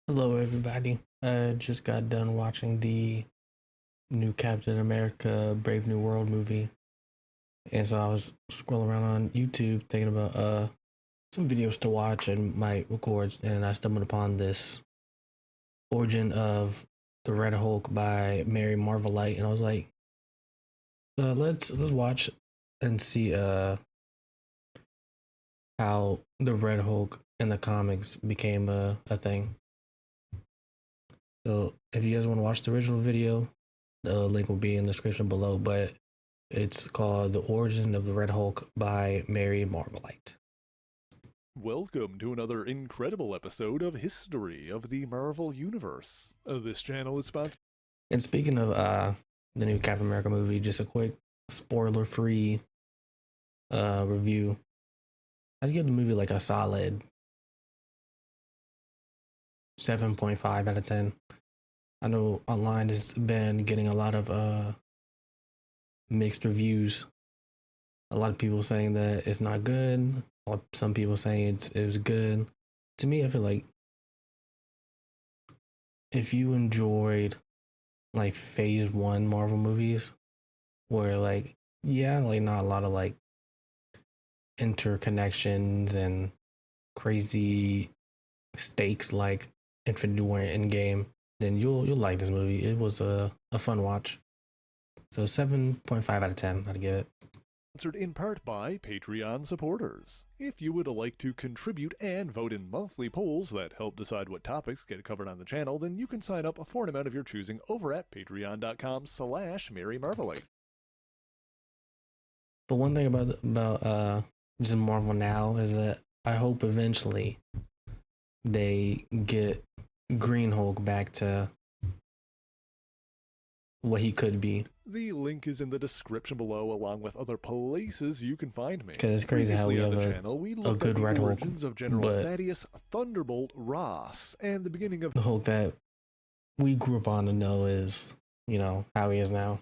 Hello, everybody. I just got done watching the new Captain America Brave New World movie. And so I was scrolling around on YouTube thinking about some videos to watch and might record, and I stumbled upon this Origin of the Red Hulk by Mary Marvelite, and I was like, let's watch and see how the Red Hulk in the comics became a thing. So if you guys want to watch the original video, the link will be in the description below, but it's called The Origin of the Red Hulk by Mary Marvelite. Welcome to another incredible episode of History of the Marvel Universe. This channel is sponsored. And speaking of the new Captain America movie, just a quick spoiler-free review. I'd give the movie like a solid 7.5 out of 10. I know online has been getting a lot of mixed reviews. A lot of people saying that it's not good. Some people saying it was good. To me, I feel like if you enjoyed like phase 1 Marvel movies, where like, yeah, like not a lot of like interconnections and crazy stakes like Infinity War and Endgame, then you'll like this movie. It was a fun watch. So 7.5 out of 10, I'd give it. Sponsored in part by Patreon supporters. If you would like to contribute and vote in monthly polls that help decide what topics get covered on the channel, then you can sign up for an amount of your choosing over at patreon.com/MaryMarvelite. But one thing about just Marvel now is that I hope eventually they get Green Hulk back to what he could be. The link is in the description below, along with other places you can find me. Because it's crazy how we have a good Red Hulk, of General but Thaddeus Thunderbolt Ross and the beginning of the Hulk that we grew up on to know is, you know, how he is now.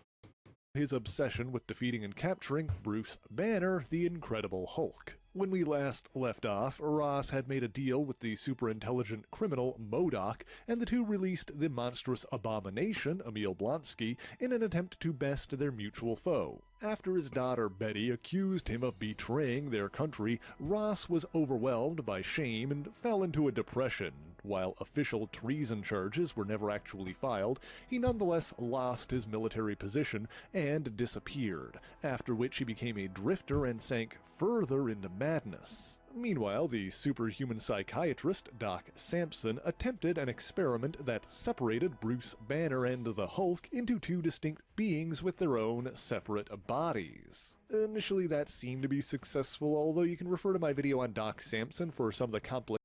His obsession with defeating and capturing Bruce Banner, the Incredible Hulk. When we last left off, Ross had made a deal with the super-intelligent criminal MODOK, and the two released the monstrous abomination, Emil Blonsky, in an attempt to best their mutual foe. After his daughter Betty accused him of betraying their country, Ross was overwhelmed by shame and fell into a depression. While official treason charges were never actually filed, he nonetheless lost his military position and disappeared, after which he became a drifter and sank further into madness. Meanwhile, the superhuman psychiatrist Doc Samson attempted an experiment that separated Bruce Banner and the Hulk into two distinct beings with their own separate bodies. Initially, that seemed to be successful, although you can refer to my video on Doc Samson for some of the complex.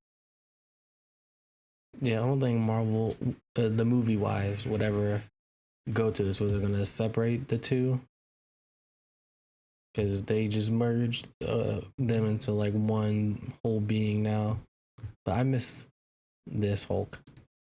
Yeah, I don't think Marvel, the movie-wise, would ever go to this where they're going to separate the two. Because they just merged them into like one whole being now. But I miss this Hulk.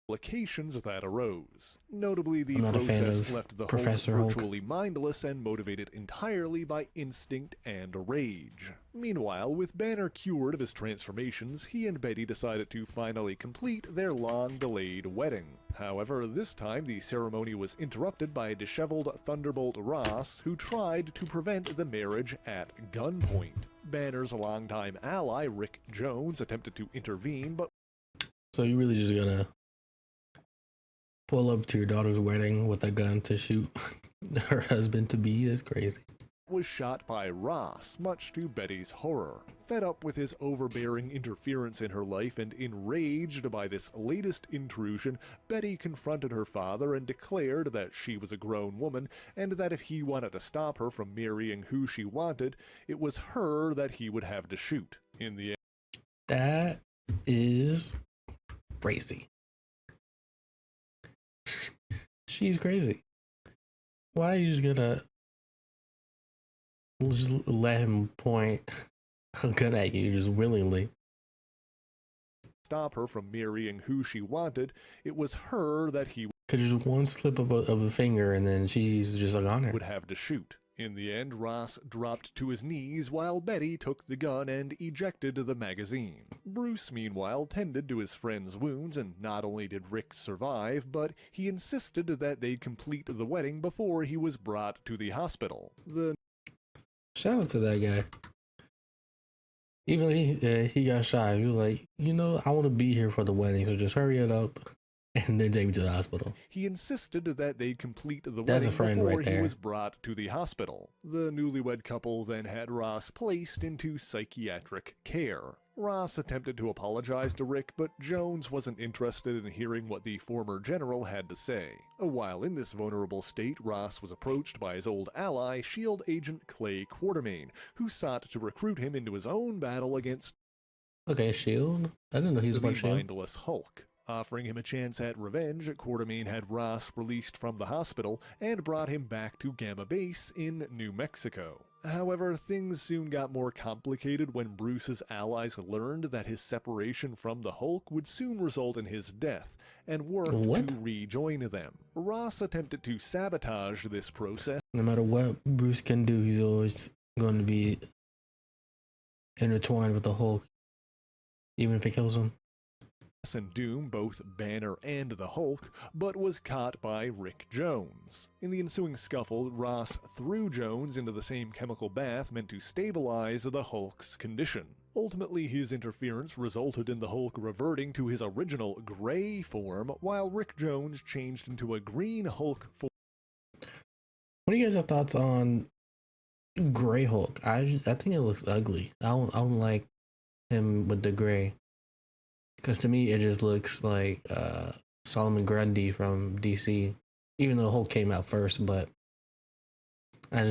Complications that arose. Notably, the I'm not a fan process of left the Professor Hulk Hulk. virtually mindless and motivated entirely by instinct and rage. Meanwhile, with Banner cured of his transformations, he and Betty decided to finally complete their long-delayed wedding. However, this time the ceremony was interrupted by a disheveled Thunderbolt Ross who tried to prevent the marriage at gunpoint. Banner's longtime ally, Rick Jones, attempted to intervene, but So you really just gonna pull up to your daughter's wedding with a gun to shoot her husband-to-be? That's crazy. was shot by Ross, much to Betty's horror. Fed up with his overbearing interference in her life and enraged by this latest intrusion, Betty confronted her father and declared that she was a grown woman and that if he wanted to stop her from marrying who she wanted, it was her that he would have to shoot. In the end, That is crazy. She's crazy. Why are you just gonna just let him point a gun at you just willingly? stop her from marrying who she wanted, it was her that he Cause just one slip of the finger and then she's just like on her. would have to shoot. In the end, Ross dropped to his knees while Betty took the gun and ejected the magazine. Bruce, meanwhile, tended to his friend's wounds, and not only did Rick survive, but he insisted that they complete the wedding before he was brought to the hospital. Shout out to that guy. Even though he got shot, he was like, you know, I want to be here for the wedding, so just hurry it up and then take me to the hospital. He insisted that they complete the That's wedding a friend before right he there. was brought to the hospital. The newlywed couple then had Ross placed into psychiatric care. Ross attempted to apologize to Rick, but Jones wasn't interested in hearing what the former general had to say. While in this vulnerable state, Ross was approached by his old ally, SHIELD agent Clay Quartermain, who sought to recruit him into his own battle against Okay, SHIELD. I didn't know he was the about SHIELD. mindless Hulk. Offering him a chance at revenge, Quartermain had Ross released from the hospital and brought him back to Gamma Base in New Mexico. However, things soon got more complicated when Bruce's allies learned that his separation from the Hulk would soon result in his death, and worked to rejoin them. Ross attempted to sabotage this process. No matter what Bruce can do, he's always going to be intertwined with the Hulk, even if it kills him. And doom both Banner and the Hulk, but was caught by Rick Jones. In the ensuing scuffle, Ross threw Jones into the same chemical bath meant to stabilize the Hulk's condition. Ultimately, his interference resulted in the Hulk reverting to his original gray form, while Rick Jones changed into a green Hulk form. What do you guys have thoughts on Gray Hulk? I think it looks ugly. I don't like him with the gray. Because to me, it just looks like Solomon Grundy from DC. Even though Hulk came out first, but I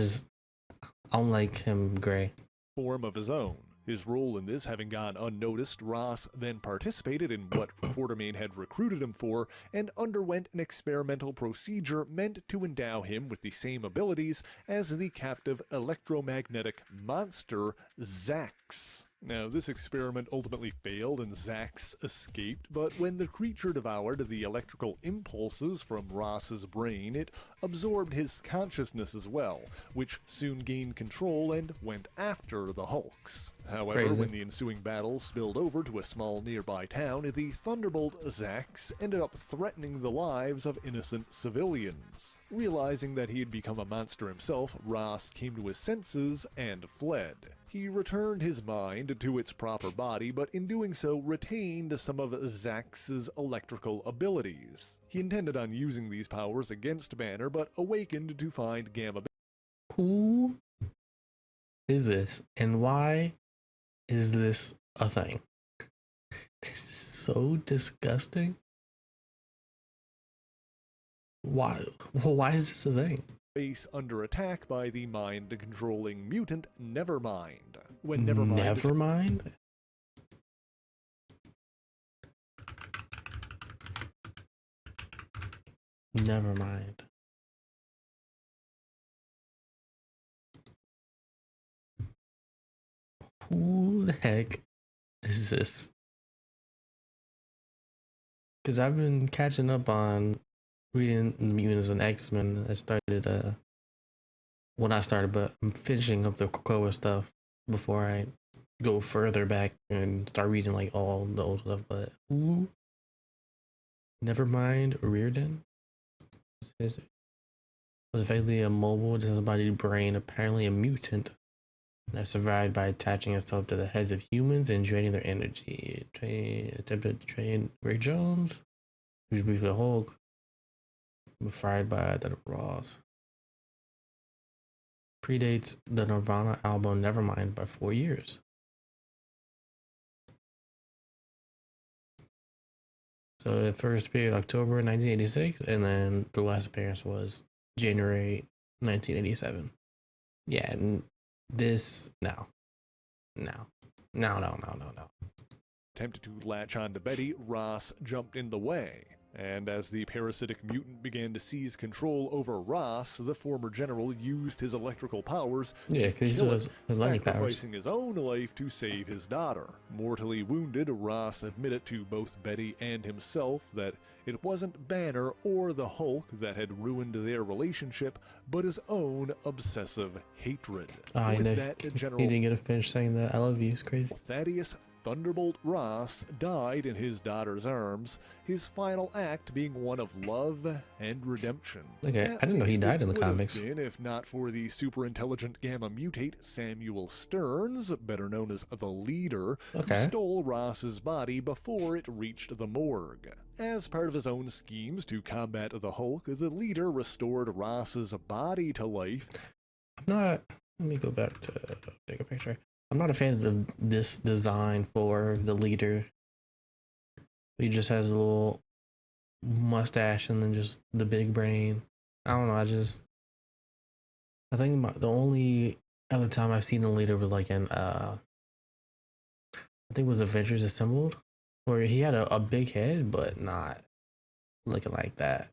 don't like him gray. Form of his own. His role in this having gone unnoticed, Ross then participated in what Quartermain had recruited him for and underwent an experimental procedure meant to endow him with the same abilities as the captive electromagnetic monster Zax. Now, this experiment ultimately failed and Zax escaped, but when the creature devoured the electrical impulses from Ross's brain, it absorbed his consciousness as well, which soon gained control and went after the Hulks. However, Crazy. when the ensuing battle spilled over to a small nearby town, the Thunderbolt Zax ended up threatening the lives of innocent civilians. Realizing that he had become a monster himself, Ross came to his senses and fled. He returned his mind to its proper body, but in doing so retained some of Zax's electrical abilities. He intended on using these powers against Banner, but awakened to find Gamma. Who is this, and why is this a thing? This is so disgusting. Why? Well, why is this a thing? Base under attack by the mind-controlling mutant Nevermind. When Nevermind... Nevermind? Nevermind. Who the heck is this? Because I've been catching up on reading the Mutants and X-Men. I started, well, not started, but I'm finishing up the Krakoa stuff before I go further back and start reading like all the old stuff. But who? Nevermind Reardon was effectively a mobile, disembodied brain, apparently a mutant that survived by attaching itself to the heads of humans and draining their energy. Attempted to train Rick Jones, who was briefly a Hulk, fried by that of Ross. Predates the Nirvana album Nevermind by 4 years. So it first appeared October 1986, and then the last appearance was January 1987. Yeah, and this no. Attempted to latch on to Betty, Ross jumped in the way. And as the parasitic mutant began to seize control over Ross, the former general used his electrical powers Yeah, to because kill his it, lightning powers. sacrificing his own life to save his daughter. Mortally wounded, Ross admitted to both Betty and himself that it wasn't Banner or the Hulk that had ruined their relationship, but his own obsessive hatred. I With know. that, He General didn't get to finish saying that. I love you. It's crazy. Thaddeus Thunderbolt Ross died in his daughter's arms, his final act being one of love and redemption. Okay, I didn't know he died in the comics. Been, if not for the super-intelligent gamma mutate Samuel Stearns, better known as the Leader, who stole Ross's body before it reached the morgue. As part of his own schemes to combat the Hulk, the Leader restored Ross's body to life. Let me go back to the bigger picture. I'm not a fan of this design for the Leader. He just has a little mustache and then just the big brain. I don't know. I think the only other time I've seen the Leader was like in I think it was Avengers Assembled, where he had a big head, but not looking like that.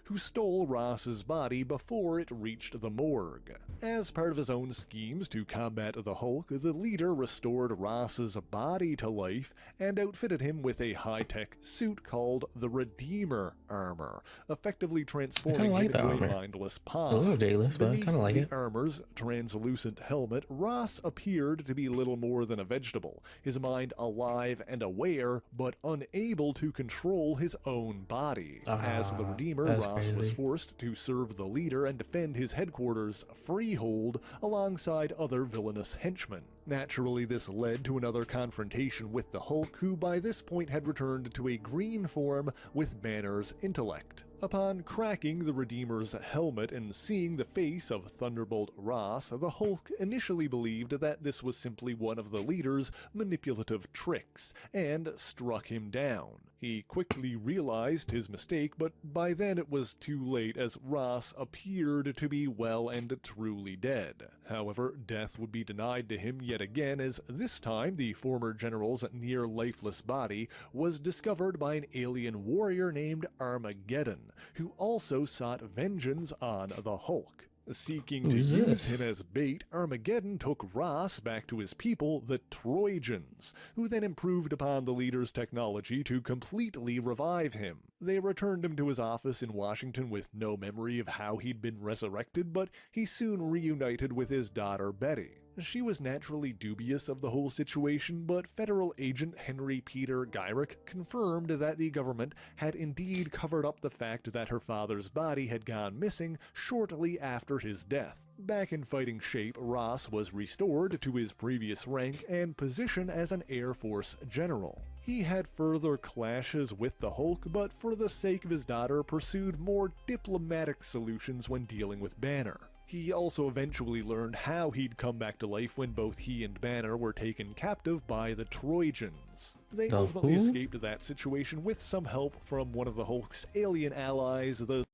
Who stole Ross's body before it reached the morgue. As part of his own schemes to combat the Hulk, the Leader restored Ross's body to life and outfitted him with a high-tech suit called the Redeemer armor, effectively transforming him into a mindless pod. A little dayless, but I kind of like it. The armor's translucent helmet, Ross appeared to be little more than a vegetable, his mind alive and aware, but unable to control his own body. As the Redeemer, Ross was forced to serve the Leader and defend his headquarters, Freehold, alongside other villainous henchmen. Naturally, this led to another confrontation with the Hulk, who by this point had returned to a green form with Banner's intellect. Upon cracking the Redeemer's helmet and seeing the face of Thunderbolt Ross, the Hulk initially believed that this was simply one of the Leader's manipulative tricks, and struck him down. He quickly realized his mistake, but by then it was too late, as Ross appeared to be well and truly dead. However, death would be denied to him yet again, as this time the former general's near-lifeless body was discovered by an alien warrior named Armageddon, who also sought vengeance on the Hulk. Seeking to use him as bait, Armageddon took Ross back to his people, the Trojans, who then improved upon the Leader's technology to completely revive him. They returned him to his office in Washington with no memory of how he'd been resurrected, but he soon reunited with his daughter Betty. She was naturally dubious of the whole situation, but federal agent Henry Peter Gyrick confirmed that the government had indeed covered up the fact that her father's body had gone missing shortly after his death. Back in fighting shape, Ross was restored to his previous rank and position as an Air Force general. He had further clashes with the Hulk, but for the sake of his daughter pursued more diplomatic solutions when dealing with Banner. He also eventually learned how he'd come back to life when both he and Banner were taken captive by the Trojans. They ultimately escaped that situation with some help from one of the Hulk's alien allies, the...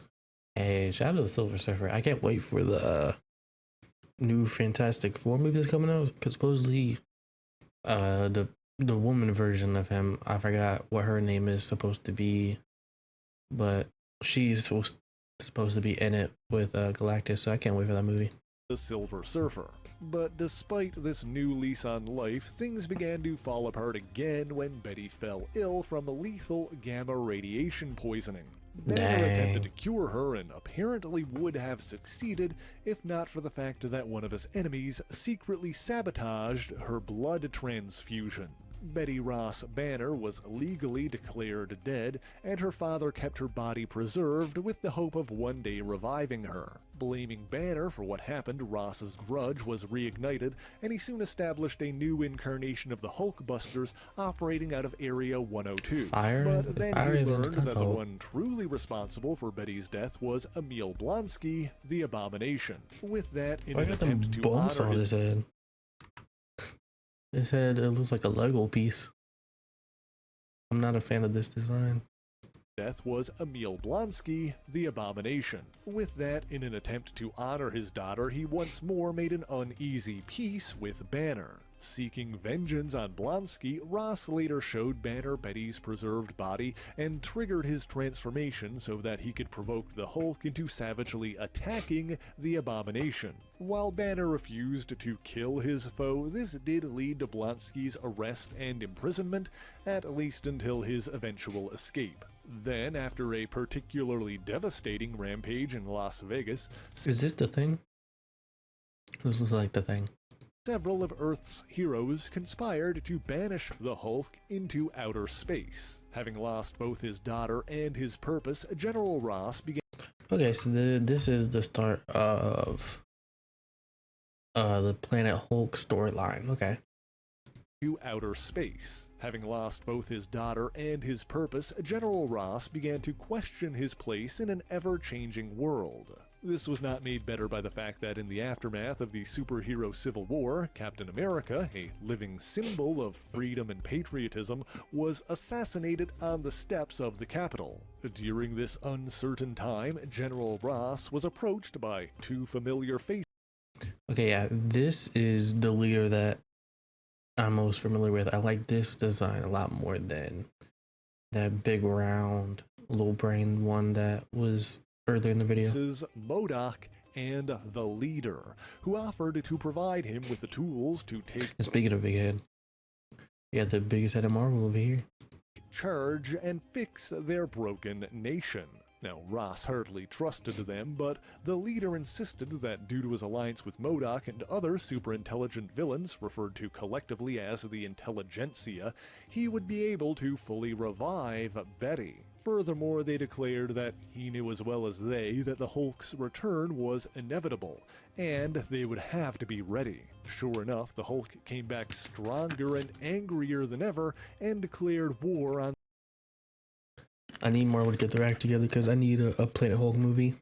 Hey, shout out to the Silver Surfer. I can't wait for the new Fantastic Four movie that's coming out, because supposedly the woman version of him, I forgot what her name is supposed to be, but she's supposed to be in it with Galactus, so I can't wait for that movie. The Silver Surfer. But despite this new lease on life, things began to fall apart again when Betty fell ill from lethal gamma radiation poisoning. Banner attempted to cure her and apparently would have succeeded if not for the fact that one of his enemies secretly sabotaged her blood transfusion. Betty Ross Banner was legally declared dead, and her father kept her body preserved with the hope of one day reviving her. Blaming Banner for what happened, Ross's grudge was reignited, and he soon established a new incarnation of the Hulkbusters operating out of Area 102. But then he learned that the one truly responsible for Betty's death was Emil Blonsky, the Abomination. With that, in an attempt to honor his head. His head, it looks like a Lego piece. I'm not a fan of this design. Death was Emil Blonsky, the Abomination. With that, in an attempt to honor his daughter, he once more made an uneasy peace with Banner. Seeking vengeance on Blonsky, Ross later showed Banner Betty's preserved body and triggered his transformation so that he could provoke the Hulk into savagely attacking the Abomination. While Banner refused to kill his foe, this did lead to Blonsky's arrest and imprisonment, at least until his eventual escape. Then, after a particularly devastating rampage in Las Vegas... Is this the Thing? This looks like the Thing. Several of Earth's heroes conspired to banish the Hulk into outer space. Having lost both his daughter and his purpose, General Ross began... Okay, so this is the start of the Planet Hulk storyline. Okay. To outer space. Having lost both his daughter and his purpose, General Ross began to question his place in an ever-changing world. This was not made better by the fact that in the aftermath of the superhero Civil War, Captain America, a living symbol of freedom and patriotism, was assassinated on the steps of the Capitol. During this uncertain time, General Ross was approached by two familiar faces. Okay, yeah, this is the leader that I'm most familiar with. I like this design a lot more than that big round little brain one that was earlier in the video. This is MODOK and the Leader, who offered to provide him with the tools to take... And speaking of big head, yeah, the biggest head of Marvel over here. ...charge and fix their broken nation. Now, Ross hardly trusted them, but the Leader insisted that due to his alliance with MODOK and other super-intelligent villains, referred to collectively as the Intelligentsia, he would be able to fully revive Betty. Furthermore, they declared that he knew as well as they that the Hulk's return was inevitable, and they would have to be ready. Sure enough, the Hulk came back stronger and angrier than ever, and declared war on... I need Marvel to get their act together because I need a Planet Hulk movie.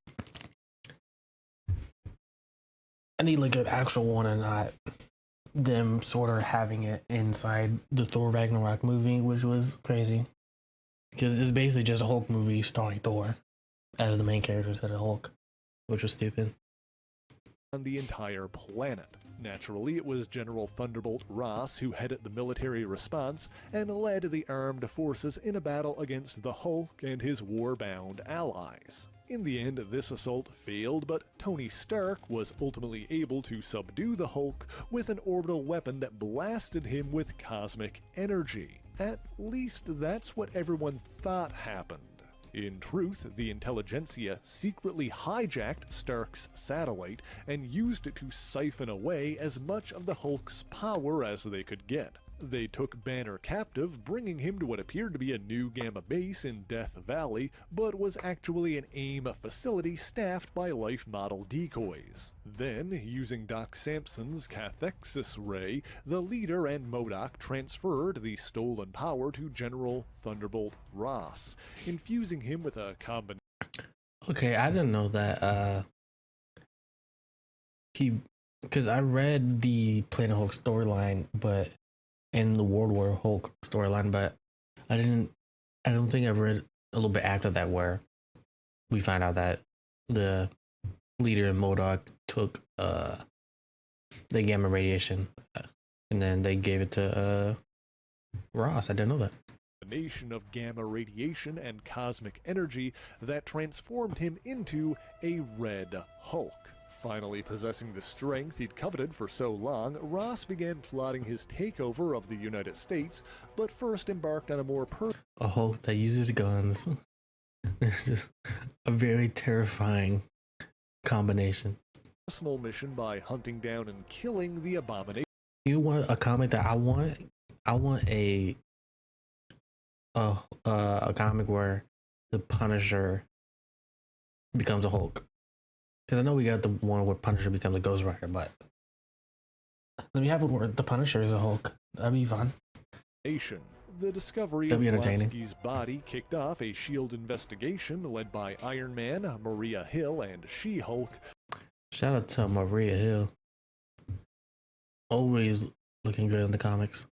I need like an actual one and not them sort of having it inside the Thor Ragnarok movie, which was crazy. Because it's basically just a Hulk movie starring Thor as the main character instead of Hulk, which was stupid. On the entire planet. Naturally, it was General Thunderbolt Ross who headed the military response and led the armed forces in a battle against the Hulk and his war-bound allies. In the end, this assault failed, but Tony Stark was ultimately able to subdue the Hulk with an orbital weapon that blasted him with cosmic energy. At least that's what everyone thought happened. In truth, the Intelligentsia secretly hijacked Stark's satellite and used it to siphon away as much of the Hulk's power as they could get. They took Banner captive, bringing him to what appeared to be a new Gamma base in Death Valley, but was actually an AIM facility staffed by life model decoys. Then, using Doc Samson's cathexis ray, the Leader and MODOK transferred the stolen power to General Thunderbolt Ross, infusing him with a combination... Okay, I didn't know that, because I read the Planet Hulk storyline, but... in the World War Hulk storyline, but I don't think I read a little bit after that where we find out that the Leader and MODOK took the gamma radiation and then they gave it to Ross. I didn't know that. Combination of gamma radiation and cosmic energy that transformed him into a Red Hulk. Finally possessing the strength he'd coveted for so long, Ross began plotting his takeover of the United States, but first embarked on a more a Hulk that uses guns. It's just a very terrifying combination. Personal mission by hunting down and killing the Abomination. You want a comic that I want? I want a comic where the Punisher becomes a Hulk. Because I know we got the one where Punisher becomes a Ghost Rider, but let me have one where the Punisher is a Hulk. That'd be fun. The discovery of Blonsky's body kicked off a S.H.I.E.L.D. investigation led by Iron Man, Maria Hill, and She-Hulk. Shout out to Maria Hill. Always looking good in the comics.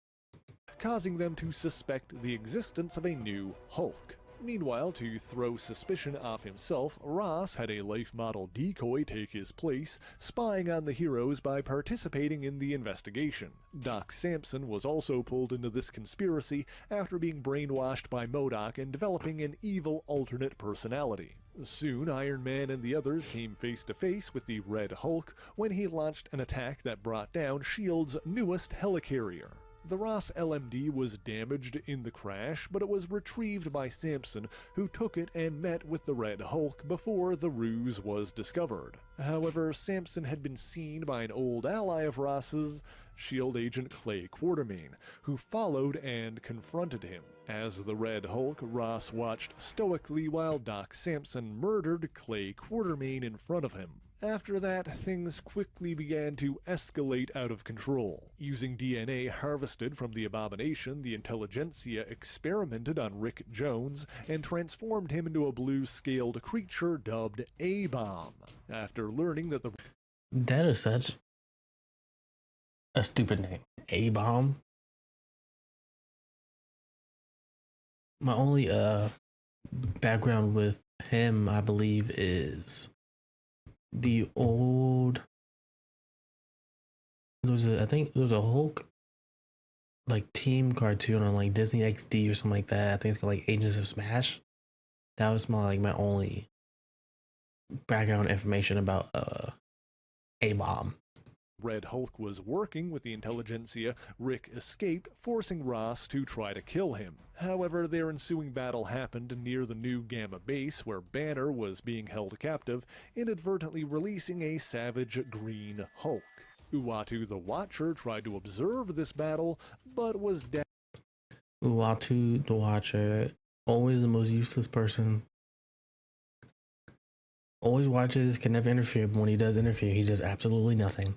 Causing them to suspect the existence of a new Hulk. Meanwhile, to throw suspicion off himself, Ross had a life model decoy take his place, spying on the heroes by participating in the investigation. Doc Samson was also pulled into this conspiracy after being brainwashed by MODOK and developing an evil alternate personality. Soon, Iron Man and the others came face to face with the Red Hulk when he launched an attack that brought down S.H.I.E.L.'s newest helicarrier. The Ross LMD was damaged in the crash, but it was retrieved by Samson, who took it and met with the Red Hulk before the ruse was discovered. However, Samson had been seen by an old ally of Ross's, S.H.I.E.L.D. agent Clay Quartermain, who followed and confronted him. As the Red Hulk, Ross watched stoically while Doc Samson murdered Clay Quartermain in front of him. After that, things quickly began to escalate out of control. Using DNA harvested from the Abomination, the Intelligentsia experimented on Rick Jones and transformed him into a blue-scaled creature dubbed A-Bomb. After learning that the... That is such a stupid name. A-Bomb? My only background with him, I believe, is the old... I think there was a Hulk like team cartoon on like Disney XD or something like that. I think it's called like Agents of Smash. That was my only background information about A-Bomb. Red Hulk was working with the Intelligentsia, Rick escaped, forcing Ross to try to kill him. However, their ensuing battle happened near the new Gamma base where Banner was being held captive, inadvertently releasing a savage green Hulk. Uatu the Watcher tried to observe this battle, but was dead. Uatu the Watcher, always the most useless person. Always watches, can never interfere, but when he does interfere, he does absolutely nothing.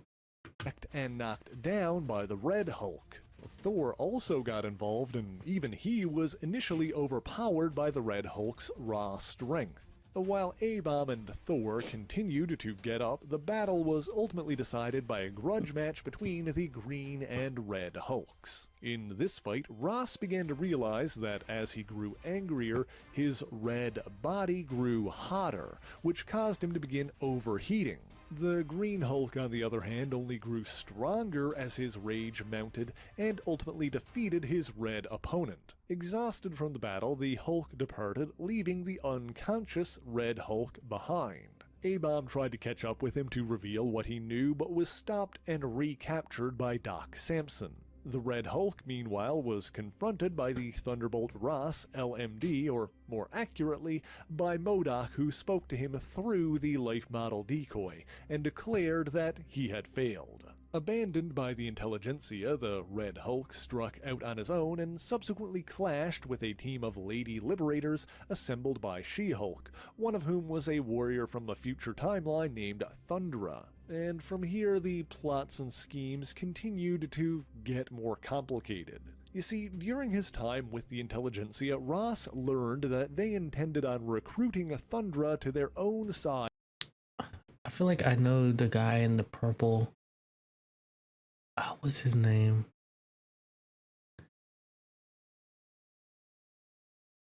And knocked down by the Red Hulk. Thor also got involved, and even he was initially overpowered by the Red Hulk's raw strength. While A-Bomb and Thor continued to get up, the battle was ultimately decided by a grudge match between the Green and Red Hulks. In this fight, Ross began to realize that as he grew angrier, his red body grew hotter, which caused him to begin overheating. The Green Hulk, on the other hand, only grew stronger as his rage mounted and ultimately defeated his red opponent. Exhausted from the battle, the Hulk departed, leaving the unconscious Red Hulk behind. A-Bomb tried to catch up with him to reveal what he knew, but was stopped and recaptured by Doc Samson. The Red Hulk, meanwhile, was confronted by the Thunderbolt Ross LMD, or more accurately, by MODOK, who spoke to him through the life model decoy, and declared that he had failed. Abandoned by the Intelligentsia, the Red Hulk struck out on his own and subsequently clashed with a team of Lady Liberators assembled by She-Hulk, one of whom was a warrior from a future timeline named Thundra. And from here, the plots and schemes continued to get more complicated. You see, during his time with the Intelligentsia, Ross learned that they intended on recruiting Thundra to their own side. I feel like I know the guy in the purple. What's his name?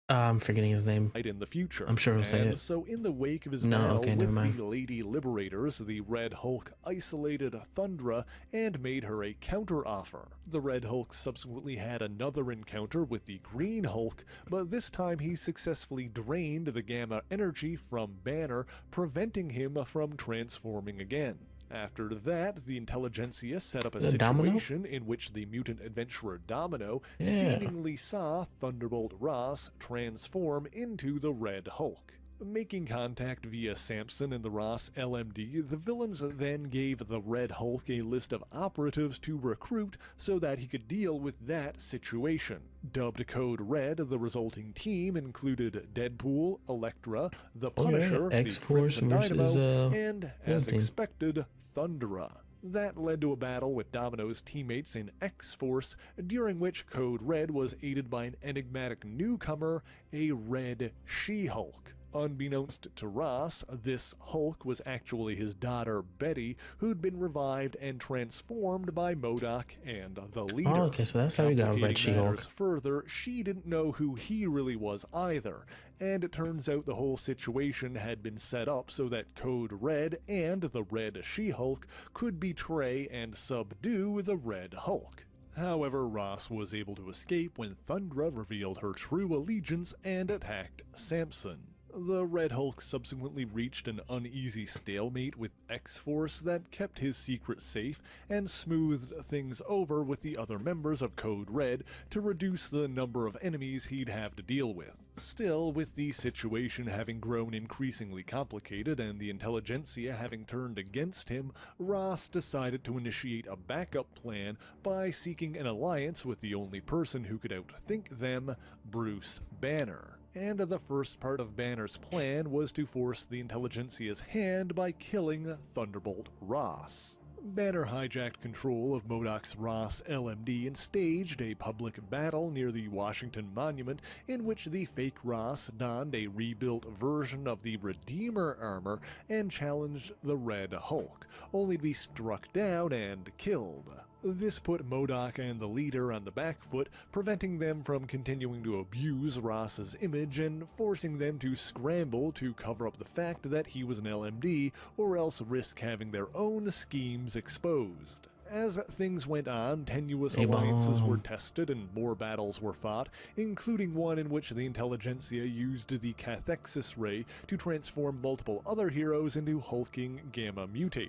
I'm forgetting his name. In the future. I'm sure he'll say it. So in the wake of his battle never with mind. the Lady Liberators, the Red Hulk isolated Thundra and made her a counter-offer. The Red Hulk subsequently had another encounter with the Green Hulk, but this time he successfully drained the gamma energy from Banner, preventing him from transforming again. After that, the Intelligentsia set up a situation in which the mutant adventurer Domino seemingly saw Thunderbolt Ross transform into the Red Hulk. Making contact via Samson and the Ross LMD, the villains then gave the Red Hulk a list of operatives to recruit so that he could deal with that situation. Dubbed Code Red, the resulting team included Deadpool, Elektra, the Punisher, X-Force the Crimson versus Dynamo, and, as expected, Thundra. That led to a battle with Domino's teammates in X-Force, during which Code Red was aided by an enigmatic newcomer, a Red She-Hulk. Unbeknownst to Ross, this Hulk was actually his daughter Betty, who'd been revived and transformed by MODOK and the leader. Oh, okay, so that's how we got Red Complicating She-Hulk. matters further, she didn't know who he really was either, and it turns out the whole situation had been set up so that Code Red and the Red She-Hulk could betray and subdue the Red Hulk. However, Ross was able to escape when Thundra revealed her true allegiance and attacked Samson. The Red Hulk subsequently reached an uneasy stalemate with X-Force that kept his secret safe and smoothed things over with the other members of Code Red to reduce the number of enemies he'd have to deal with. Still, with the situation having grown increasingly complicated and the intelligentsia having turned against him, Ross decided to initiate a backup plan by seeking an alliance with the only person who could outthink them, Bruce Banner. And the first part of Banner's plan was to force the intelligentsia's hand by killing Thunderbolt Ross. Banner hijacked control of MODOK's Ross LMD and staged a public battle near the Washington Monument in which the fake Ross donned a rebuilt version of the Redeemer armor and challenged the Red Hulk, only to be struck down and killed. This put MODOK and the leader on the back foot, preventing them from continuing to abuse Ross's image and forcing them to scramble to cover up the fact that he was an LMD or else risk having their own schemes exposed. As things went on, tenuous alliances were tested and more battles were fought, including one in which the intelligentsia used the cathexis ray to transform multiple other heroes into hulking gamma mutates.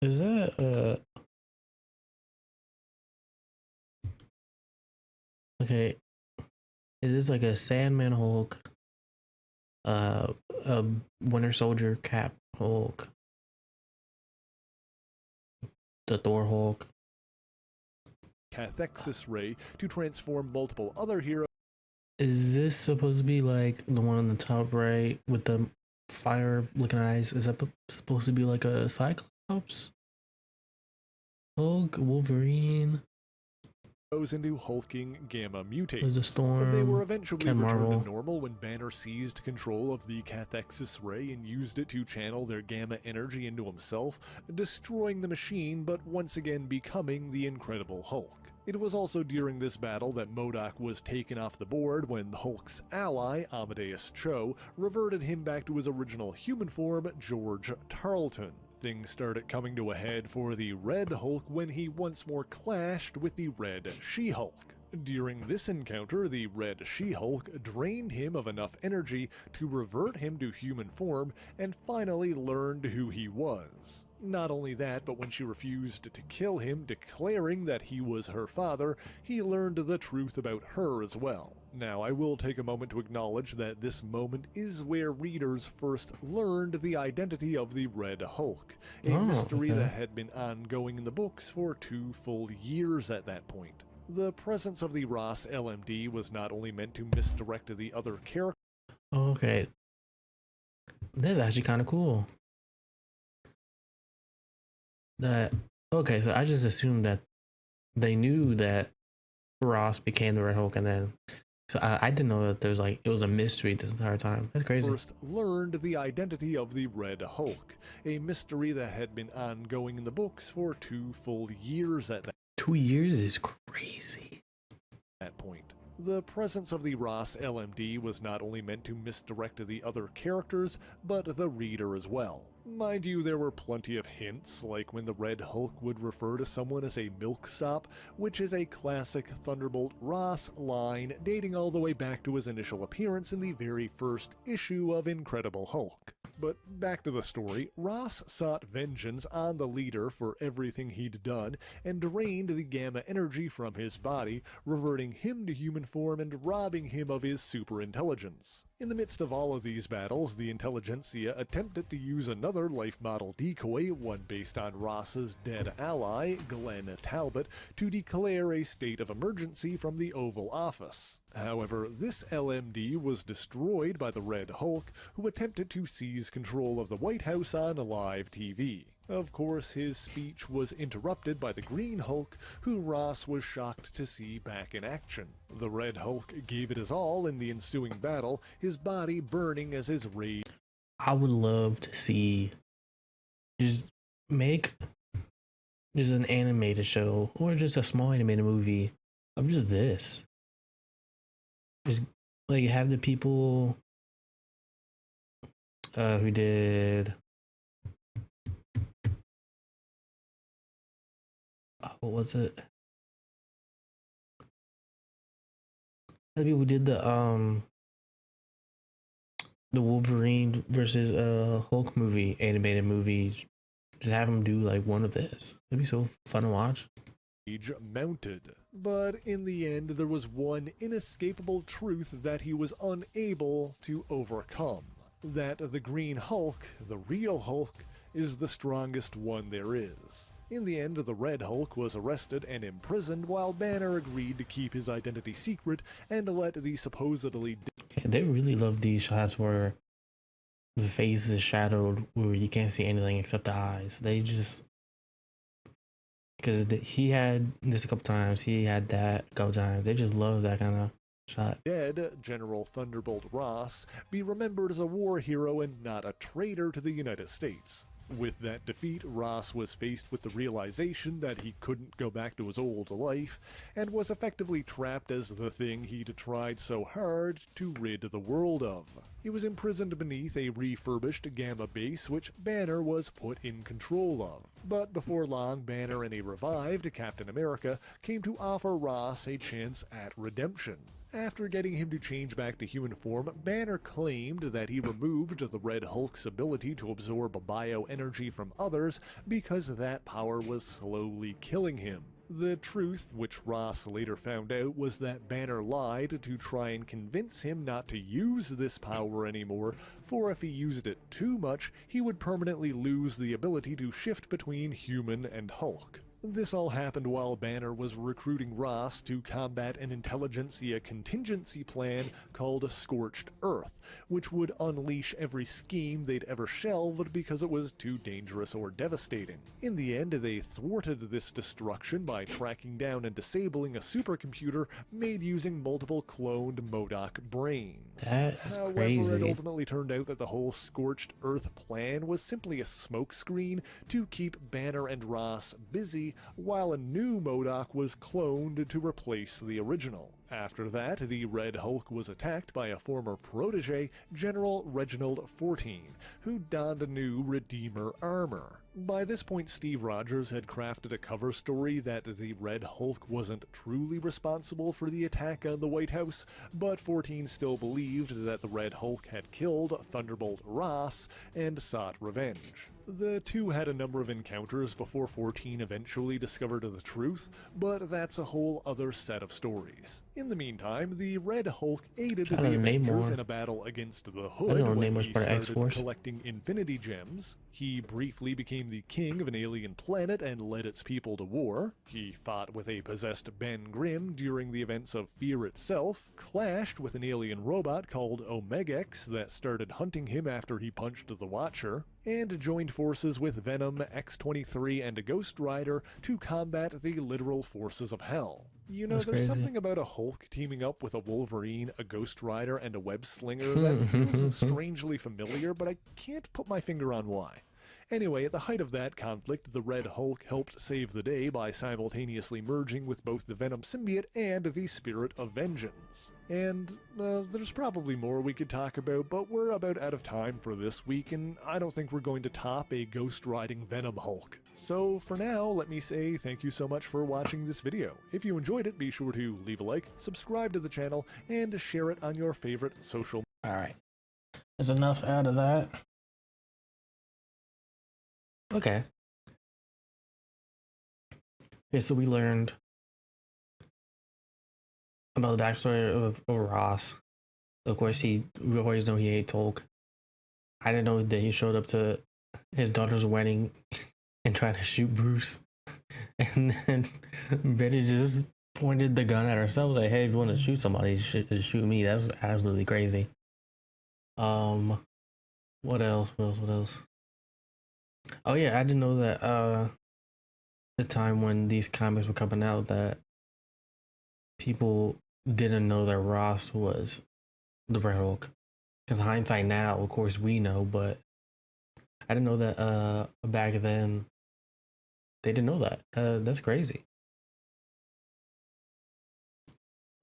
Is that, okay, it is like a Sandman Hulk, a Winter Soldier Cap Hulk, the Thor Hulk. Cathexis ray to transform multiple other heroes. Is this supposed to be like the one on the top right with the fire-looking eyes? Is that supposed to be like a Cyclops? Hulk, Wolverine. Into hulking gamma mutates. There's a Storm. They were eventually returned Marvel. to normal when Banner seized control of the cathexis ray and used it to channel their gamma energy into himself, destroying the machine but once again becoming the Incredible Hulk. It was also during this battle that MODOK was taken off the board when the Hulk's ally, Amadeus Cho, reverted him back to his original human form, George Tarleton. Things started coming to a head for the Red Hulk when he once more clashed with the Red She-Hulk. During this encounter, the Red She-Hulk drained him of enough energy to revert him to human form and finally learned who he was. Not only that, but when she refused to kill him, declaring that he was her father, he learned the truth about her as well. Now, I will take a moment to acknowledge that this moment is where readers first learned the identity of the Red Hulk, a mystery that had been ongoing in the books for 2 full years at that point. The presence of the Ross LMD was not only meant to misdirect the other characters. Okay. That's actually kind of cool. Okay, so I just assumed that they knew that Ross became the Red Hulk, and then so I didn't know that there was like it was a mystery this entire time. That's crazy. First learned the identity of the Red Hulk, a mystery that had been ongoing in the books for 2 full years at that 2 years is crazy. Point. The presence of the Ross LMD was not only meant to misdirect the other characters, but the reader as well. Mind you, there were plenty of hints, like when the Red Hulk would refer to someone as a milksop, which is a classic Thunderbolt Ross line dating all the way back to his initial appearance in the very first issue of Incredible Hulk. But back to the story, Ross sought vengeance on the leader for everything he'd done and drained the gamma energy from his body, reverting him to human form and robbing him of his superintelligence. In the midst of all of these battles, the intelligentsia attempted to use another life model decoy, one based on Ross's dead ally, Glenn Talbot, to declare a state of emergency from the Oval Office. However, this LMD was destroyed by the Red Hulk, who attempted to seize control of the White House on live TV. Of course, his speech was interrupted by the Green Hulk, who Ross was shocked to see back in action. The Red Hulk gave it his all in the ensuing battle, his body burning as his rage. I would love to see just make just an animated show or just a small animated movie of just this. Just like have the people who did what was it? The people who did the Wolverine versus Hulk movie, animated movie. Just have them do like one of this. It'd be so fun to watch. Mounted. But in the end, there was one inescapable truth that he was unable to overcome. That the Green Hulk, the real Hulk, is the strongest one there is. In the end, the Red Hulk was arrested and imprisoned while Banner agreed to keep his identity secret and let the supposedly... They really love these shots where the face is shadowed, where you can't see anything except the eyes. They just... Because he had this a couple times, he had that a couple times. They just love that kind of shot. Dead, General Thunderbolt Ross be remembered as a war hero and not a traitor to the United States. With that defeat, Ross was faced with the realization that he couldn't go back to his old life, and was effectively trapped as the thing he'd tried so hard to rid the world of. He was imprisoned beneath a refurbished Gamma base which Banner was put in control of. But before long, Banner and a revived Captain America came to offer Ross a chance at redemption. After getting him to change back to human form, Banner claimed that he removed the Red Hulk's ability to absorb bioenergy from others because that power was slowly killing him. The truth, which Ross later found out, was that Banner lied to try and convince him not to use this power anymore, for if he used it too much, he would permanently lose the ability to shift between human and Hulk. This all happened while Banner was recruiting Ross to combat an intelligentsia contingency plan called Scorched Earth, which would unleash every scheme they'd ever shelved because it was too dangerous or devastating. In the end, they thwarted this destruction by tracking down and disabling a supercomputer made using multiple cloned MODOK brains. That's However, crazy. it ultimately turned out that the whole Scorched Earth plan was simply a smokescreen to keep Banner and Ross busy while a new MODOK was cloned to replace the original. After that, the Red Hulk was attacked by a former protege, General Reginald 14, who donned a new Redeemer armor. By this point, Steve Rogers had crafted a cover story that the Red Hulk wasn't truly responsible for the attack on the White House, but 14 still believed that the Red Hulk had killed Thunderbolt Ross and sought revenge. The two had a number of encounters before 14 eventually discovered the truth, but that's a whole other set of stories. In the meantime, the Red Hulk aided the Avengers in a battle against the Hood when he started collecting Infinity Gems. He briefly became the king of an alien planet and led its people to war. He fought with a possessed Ben Grimm during the events of Fear itself, clashed with an alien robot called Omegex that started hunting him after he punched the Watcher, and joined forces with Venom, X-23, and a Ghost Rider to combat the literal forces of hell. You know, there's something about a Hulk teaming up with a Wolverine, a Ghost Rider, and a Web Slinger that feels strangely familiar, but I can't put my finger on why. Anyway, at the height of that conflict, the Red Hulk helped save the day by simultaneously merging with both the Venom symbiote and the Spirit of Vengeance. And there's probably more we could talk about, but we're about out of time for this week, and I don't think we're going to top a Ghost Riding Venom Hulk. So for now, let me say thank you so much for watching this video. If you enjoyed it, be sure to leave a like, subscribe to the channel, and share it on your favorite social. Alright. There's enough out of that. Okay. Okay, so we learned about the backstory of Ross. Of course, we always know he hates Hulk. I didn't know that he showed up to his daughter's wedding and tried to shoot Bruce. And then Betty just pointed the gun at herself, like, hey, if you want to shoot somebody, shoot me. That's absolutely crazy. What else? Oh yeah, I didn't know that. The time when these comics were coming out, that people didn't know that Ross was the Red Hulk. Because hindsight now, of course, we know, but I didn't know that. Back then they didn't know that. That's crazy.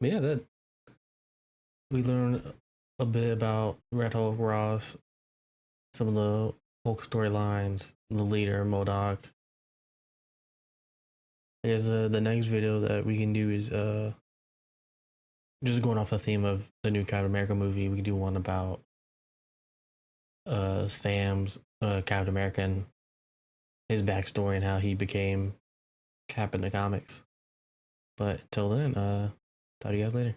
But yeah, that we learned a bit about Red Hulk, Ross, some of the Hulk storylines, the leader, Modoc. I guess the next video that we can do is just going off the theme of the new Captain America movie. We can do one about Sam's Captain America and his backstory and how he became Cap in the comics. But till then, talk to you guys later.